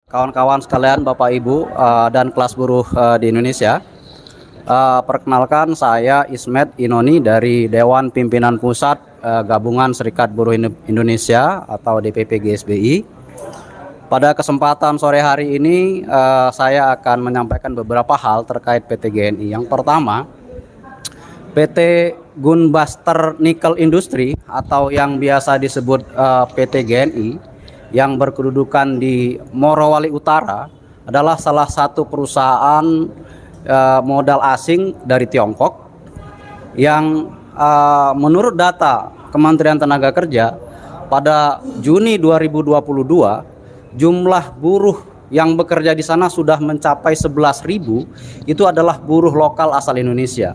Kawan-kawan sekalian, Bapak Ibu dan kelas buruh di Indonesia. Perkenalkan, saya Ismet Inoni dari Dewan Pimpinan Pusat Gabungan Serikat Buruh Indonesia atau DPP GSBI. Pada kesempatan sore hari ini saya akan menyampaikan beberapa hal terkait PT GNI. Yang pertama, PT Gunbuster Nickel Industry atau yang biasa disebut PT GNI yang berkedudukan di Morowali Utara adalah salah satu perusahaan modal asing dari Tiongkok yang menurut data Kementerian Tenaga Kerja pada Juni 2022 jumlah buruh yang bekerja di sana sudah mencapai 11.000, itu adalah buruh lokal asal Indonesia.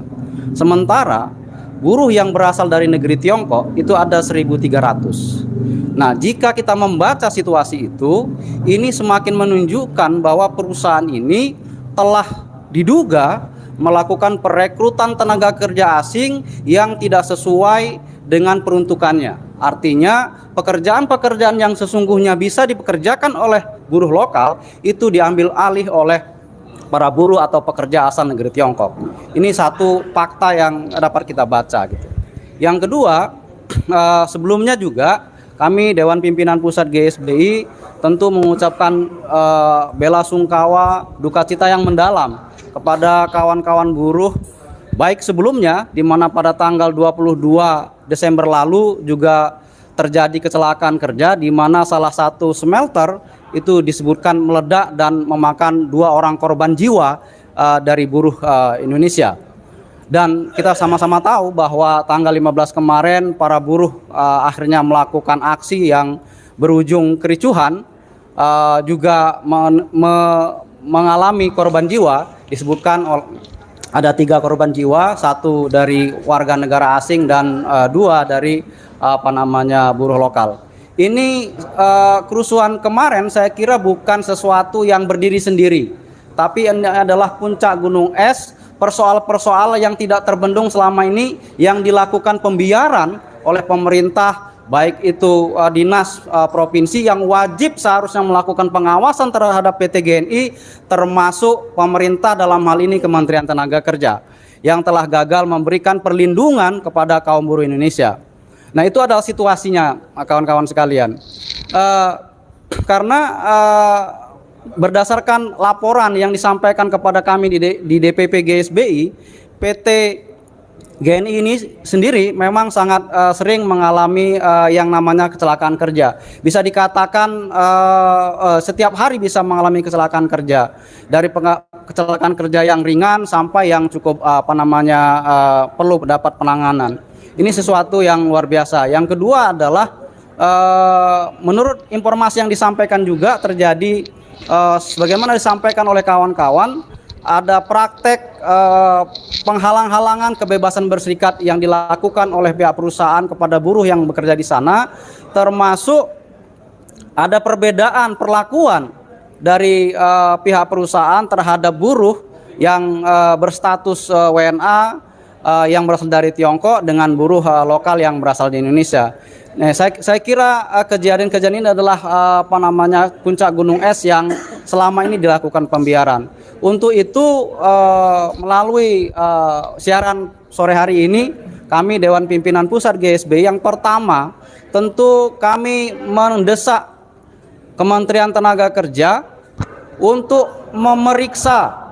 Sementara buruh yang berasal dari negeri Tiongkok itu ada 1.300. Nah, jika kita membaca situasi itu, ini semakin menunjukkan bahwa perusahaan ini telah diduga melakukan perekrutan tenaga kerja asing yang tidak sesuai dengan peruntukannya. Artinya, pekerjaan-pekerjaan yang sesungguhnya bisa dipekerjakan oleh buruh lokal itu diambil alih oleh para buruh atau pekerja asal negeri Tiongkok. Ini satu fakta yang dapat kita baca gitu. Yang kedua, sebelumnya juga kami Dewan Pimpinan Pusat GSBI tentu mengucapkan bela sungkawa, duka cita yang mendalam kepada kawan-kawan buruh, baik sebelumnya di mana pada tanggal 22 Desember lalu juga terjadi kecelakaan kerja di mana salah satu smelter itu disebutkan meledak dan memakan 2 orang korban jiwa dari buruh Indonesia. Dan kita sama-sama tahu bahwa tanggal 15 kemarin para buruh akhirnya melakukan aksi yang berujung kericuhan, juga mengalami korban jiwa. Disebutkan ada 3 korban jiwa, 1 dari warga negara asing dan 2 dari buruh lokal. Ini kerusuhan kemarin saya kira bukan sesuatu yang berdiri sendiri, tapi ini adalah puncak gunung es, persoalan-persoalan yang tidak terbendung selama ini yang dilakukan pembiaran oleh pemerintah, baik itu dinas provinsi yang wajib seharusnya melakukan pengawasan terhadap PT GNI, termasuk pemerintah dalam hal ini Kementerian Tenaga Kerja yang telah gagal memberikan perlindungan kepada kaum buruh Indonesia. Nah, itu adalah situasinya kawan-kawan sekalian. Karena berdasarkan laporan yang disampaikan kepada kami di DPP GSBI, PT GNI ini sendiri memang sangat sering mengalami yang namanya kecelakaan kerja. Bisa dikatakan setiap hari bisa mengalami kecelakaan kerja, dari kecelakaan kerja yang ringan sampai yang cukup perlu dapat penanganan. Ini sesuatu yang luar biasa. Yang kedua adalah menurut informasi yang disampaikan juga terjadi sebagaimana disampaikan oleh kawan-kawan, ada praktek penghalang-halangan kebebasan berserikat yang dilakukan oleh pihak perusahaan kepada buruh yang bekerja di sana, termasuk ada perbedaan perlakuan dari pihak perusahaan terhadap buruh yang berstatus WNA yang berasal dari Tiongkok dengan buruh lokal yang berasal di Indonesia. Nah, saya kira kejadian-kejadian ini adalah puncak gunung es yang selama ini dilakukan pembiaran. Untuk itu melalui siaran sore hari ini, kami Dewan Pimpinan Pusat GSBI yang pertama tentu kami mendesak Kementerian Tenaga Kerja untuk memeriksa,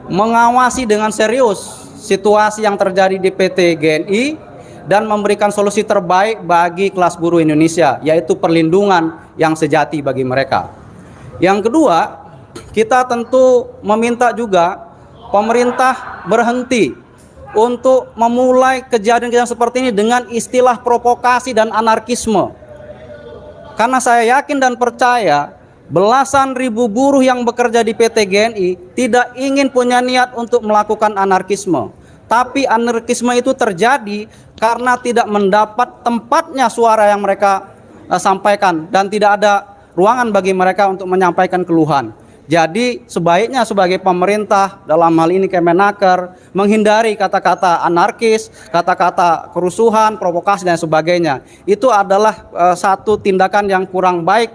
mengawasi dengan serius situasi yang terjadi di PT GNI dan memberikan solusi terbaik bagi kelas buruh Indonesia, yaitu perlindungan yang sejati bagi mereka. Yang kedua, kita tentu meminta juga pemerintah berhenti untuk memulai kejadian-kejadian seperti ini dengan istilah provokasi dan anarkisme. Karena saya yakin dan percaya belasan ribu buruh yang bekerja di PT GNI tidak ingin punya niat untuk melakukan anarkisme. Tapi anarkisme itu terjadi karena tidak mendapat tempatnya suara yang mereka sampaikan dan tidak ada ruangan bagi mereka untuk menyampaikan keluhan. Jadi sebaiknya sebagai pemerintah, dalam hal ini Kemenaker, menghindari kata-kata anarkis, kata-kata kerusuhan, provokasi dan sebagainya. Itu adalah satu tindakan yang kurang baik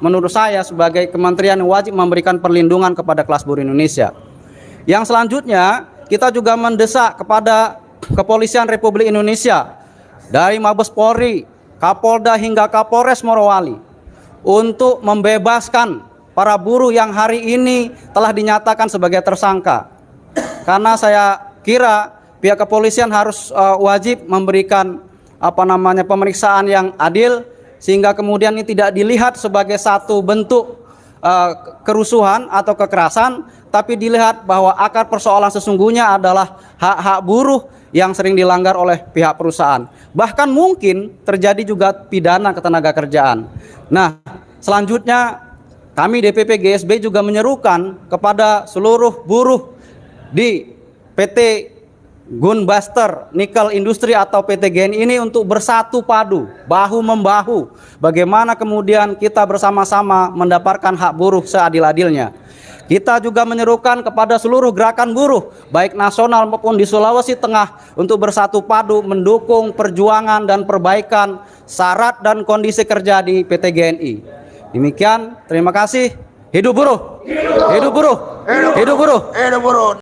menurut saya sebagai kementerian yang wajib memberikan perlindungan kepada kelas buruh Indonesia. Yang selanjutnya, kita juga mendesak kepada Kepolisian Republik Indonesia dari Mabes Polri, Kapolda hingga Kapolres Morowali untuk membebaskan para buruh yang hari ini telah dinyatakan sebagai tersangka. Karena saya kira pihak kepolisian harus wajib memberikan pemeriksaan yang adil, sehingga kemudian ini tidak dilihat sebagai satu bentuk kerusuhan atau kekerasan, tapi dilihat bahwa akar persoalan sesungguhnya adalah hak-hak buruh yang sering dilanggar oleh pihak perusahaan. Bahkan mungkin terjadi juga pidana ketenagakerjaan. Nah, selanjutnya kami DPP GSBI juga menyerukan kepada seluruh buruh di PT Gunbuster Nikel Industri atau PT GNI ini untuk bersatu padu, bahu membahu, bagaimana kemudian kita bersama-sama mendapatkan hak buruh seadil-adilnya. Kita juga menyerukan kepada seluruh gerakan buruh, baik nasional maupun di Sulawesi Tengah, untuk bersatu padu mendukung perjuangan dan perbaikan syarat dan kondisi kerja di PT GNI. Demikian, terima kasih. Hidup buruh! Hidup buruh! Hidup buruh! Hidup buruh!